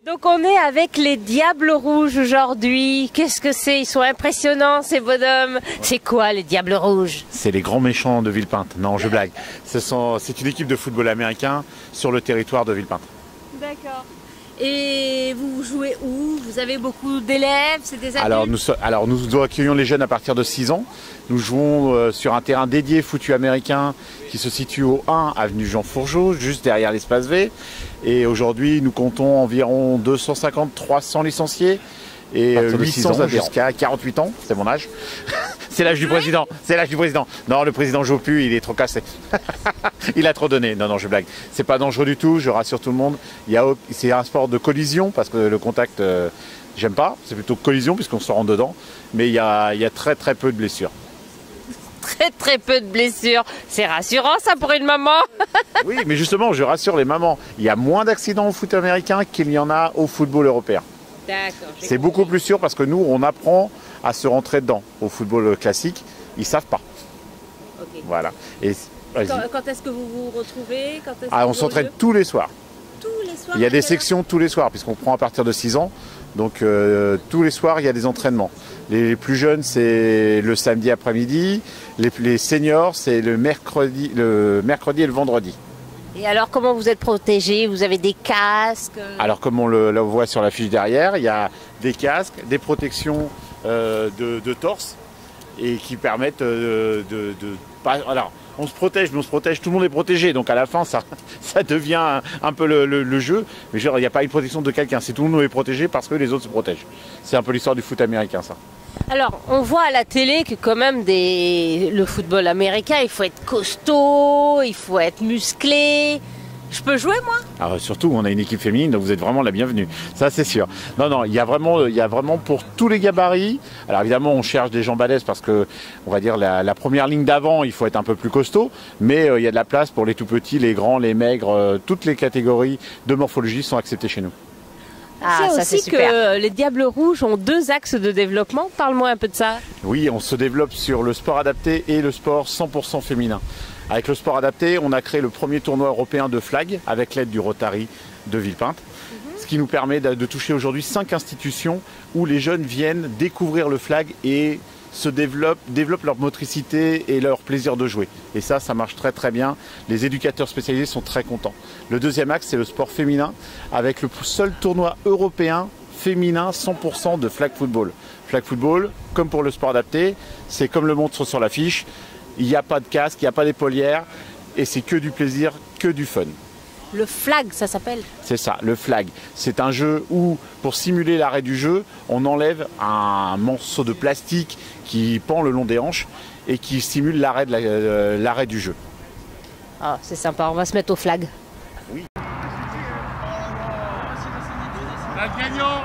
Donc on est avec les Diables Rouges aujourd'hui. Qu'est-ce que c'est? Ils sont impressionnants ces bonhommes. C'est quoi les Diables Rouges? C'est les grands méchants de Villepinte. Non, je blague. C'est une équipe de football américain sur le territoire de Villepinte. D'accord. Et vous jouez où? Vous avez beaucoup d'élèves? C'est des adultes? Alors nous accueillons les jeunes à partir de 6 ans. Nous jouons sur un terrain dédié foutu américain qui se situe au 1 avenue Jean Fourgeau, juste derrière l'espace V. Et aujourd'hui, nous comptons environ 250-300 licenciés et 800 jusqu'à 48 ans. C'est mon âge. C'est l'âge du président. C'est l'âge du président. Non, le président joue plus, il est trop cassé. Il a trop donné. Non, je blague. C'est pas dangereux du tout, je rassure tout le monde. C'est un sport de collision parce que le contact, j'aime pas. C'est plutôt collision puisqu'on se rend dedans. Mais il y a très peu de blessures. Très peu de blessures. C'est rassurant ça pour une maman. Oui, mais justement, je rassure les mamans. Il y a moins d'accidents au foot américain qu'il y en a au football européen. D'accord. C'est beaucoup plus sûr parce que nous, on apprend à se rentrer dedans. Au football classique, ils savent pas. Okay. Voilà. Et quand est-ce que vous vous retrouvez? On s'entraîne tous les soirs. Tous les soirs? Il y a des sections tous les soirs puisqu'on prend à partir de 6 ans. Donc tous les soirs, il y a des entraînements. Les plus jeunes, c'est le samedi après-midi. Les seniors, c'est le mercredi et le vendredi. Et alors, comment vous êtes protégés? Vous avez des casques? Alors, comme on le voit sur la fiche derrière, il y a des casques, des protections de torse et qui permettent alors, on se protège, mais on se protège, tout le monde est protégé. Donc à la fin, ça devient un peu le jeu. Mais genre, il n'y a pas une protection de quelqu'un, c'est tout le monde est protégé parce que les autres se protègent. C'est un peu l'histoire du foot américain, ça. Alors, on voit à la télé que quand même le football américain, il faut être costaud, il faut être musclé. Je peux jouer, moi? Alors surtout, on a une équipe féminine, donc vous êtes vraiment la bienvenue. Ça, c'est sûr. Non, il y a vraiment pour tous les gabarits. Alors évidemment, on cherche des gens balèzes parce que, on va dire, la première ligne d'avant, il faut être un peu plus costaud. Mais il y a de la place pour les tout petits, les grands, les maigres. Toutes les catégories de morphologie sont acceptées chez nous. Ah, ça c'est super. Que les Diables Rouges ont 2 axes de développement. Parle-moi un peu de ça. Oui, on se développe sur le sport adapté et le sport 100% féminin. Avec le sport adapté, on a créé le premier tournoi européen de flag avec l'aide du Rotary de Villepinte. Ce qui nous permet de toucher aujourd'hui 5 institutions où les jeunes viennent découvrir le flag et se développent leur motricité et leur plaisir de jouer. Et ça marche très bien. Les éducateurs spécialisés sont très contents. Le deuxième axe, c'est le sport féminin avec le seul tournoi européen féminin 100% de flag football. Flag football, comme pour le sport adapté, c'est comme le montre sur l'affiche. Il n'y a pas de casque, il n'y a pas d'épaulière et c'est que du plaisir, que du fun. Le flag, ça s'appelle? C'est ça, le flag. C'est un jeu où, pour simuler l'arrêt du jeu, on enlève un morceau de plastique qui pend le long des hanches et qui simule l'arrêt du jeu. Ah, c'est sympa, on va se mettre au flag. Oui. La gagnant.